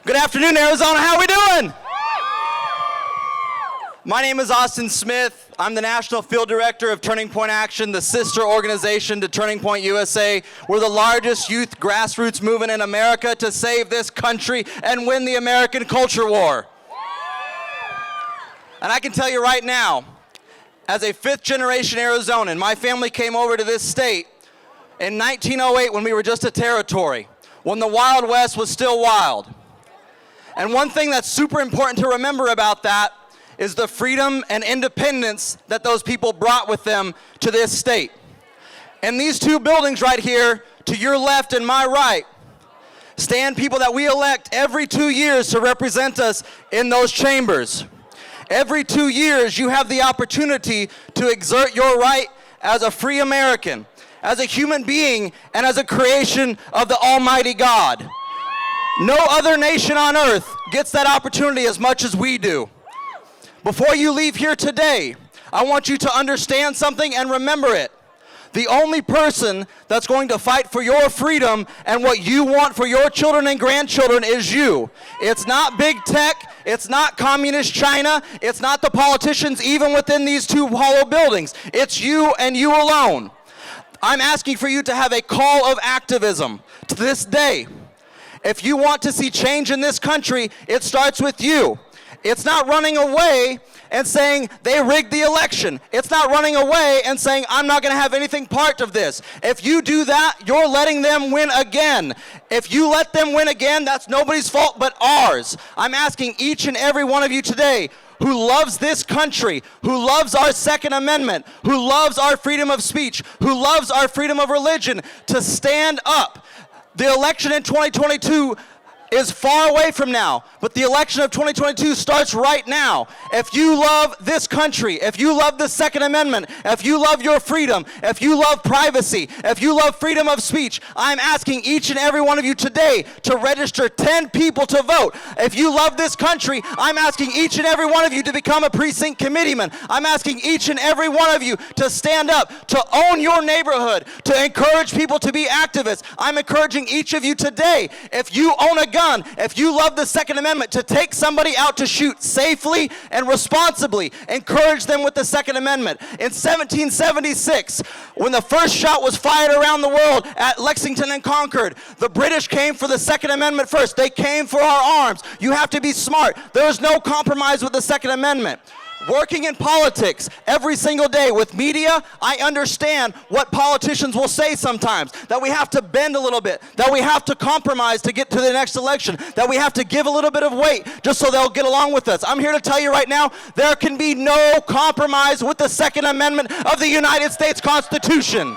Good afternoon, Arizona. How are we doing? My name is Austin Smith. I'm the National Field Director of Turning Point Action, the sister organization to Turning Point USA. We're the largest youth grassroots movement in America to save this country and win the American culture war. And I can tell you right now, as a fifth-generation Arizonan, my family came over to this state in 1908 when we were just a territory, when the Wild West was still wild. And one thing that's super important to remember about that is the freedom and independence that those people brought with them to this state. And these two buildings right here, to your left and my right, stand people that we elect every 2 years to represent us in those chambers. Every 2 years, you have the opportunity to exert your right as a free American, as a human being, and as a creation of the Almighty God. No other nation on earth gets that opportunity as much as we do. Before you leave here today, I want you to understand something and remember it. The only person that's going to fight for your freedom and what you want for your children and grandchildren is you. It's not big tech, it's not communist China, it's not the politicians even within these two hollow buildings. It's you and you alone. I'm asking for you to have a call of activism to this day. If you want to see change in this country, it starts with you. It's not running away and saying they rigged the election. It's not running away and saying I'm not going to have anything part of this. If you do that, you're letting them win again. If you let them win again, that's nobody's fault but ours. I'm asking each and every one of you today who loves this country, who loves our Second Amendment, who loves our freedom of speech, who loves our freedom of religion, to stand up. The election in 2022 is far away from now, but the election of 2022 starts right now. If you love this country, if you love the Second Amendment, if you love your freedom, if you love privacy, if you love freedom of speech, I'm asking each and every one of you today to register 10 people to vote. If you love this country, I'm asking each and every one of you to become a precinct committeeman. I'm asking each and every one of you to stand up, to own your neighborhood, to encourage people to be activists. I'm encouraging each of you today, if you own a gun, if you love the Second Amendment, to take somebody out to shoot safely and responsibly. Encourage them with the Second Amendment. In 1776, when the first shot was fired around the world at Lexington and Concord, the British came for the Second Amendment first. They came for our arms. You have to be smart. There is no compromise with the Second Amendment. Working in politics every single day with media, I understand what politicians will say sometimes, that we have to bend a little bit, that we have to compromise to get to the next election, that we have to give a little bit of weight just so they'll get along with us. I'm here to tell you right now, there can be no compromise with the Second Amendment of the United States Constitution.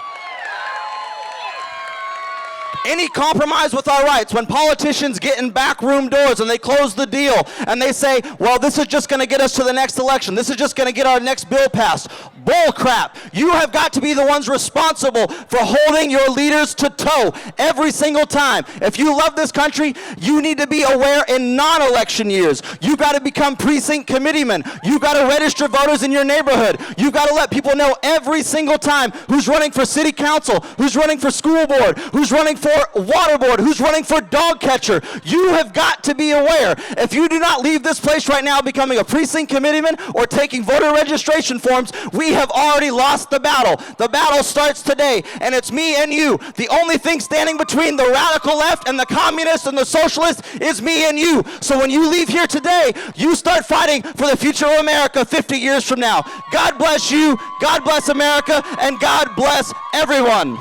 Any compromise with our rights, when politicians get in backroom doors and they close the deal and they say, well, this is just going to get us to the next election, this is just going to get our next bill passed. Bull crap. You have got to be the ones responsible for holding your leaders to toe every single time. If you love this country, you need to be aware in non-election years. You got to become precinct committeemen. You got to register voters in your neighborhood. You got to let people know every single time who's running for city council, who's running for school board, who's running for water board, who's running for dog catcher. You have got to be aware. If you do not leave this place right now becoming a precinct committeeman or taking voter registration forms, we have already lost the battle. The battle starts today, and it's me and you. The only thing standing between the radical left and the communists and the socialists is me and you. So when you leave here today, you start fighting for the future of America 50 years from now. God bless you, God bless America, and God bless everyone.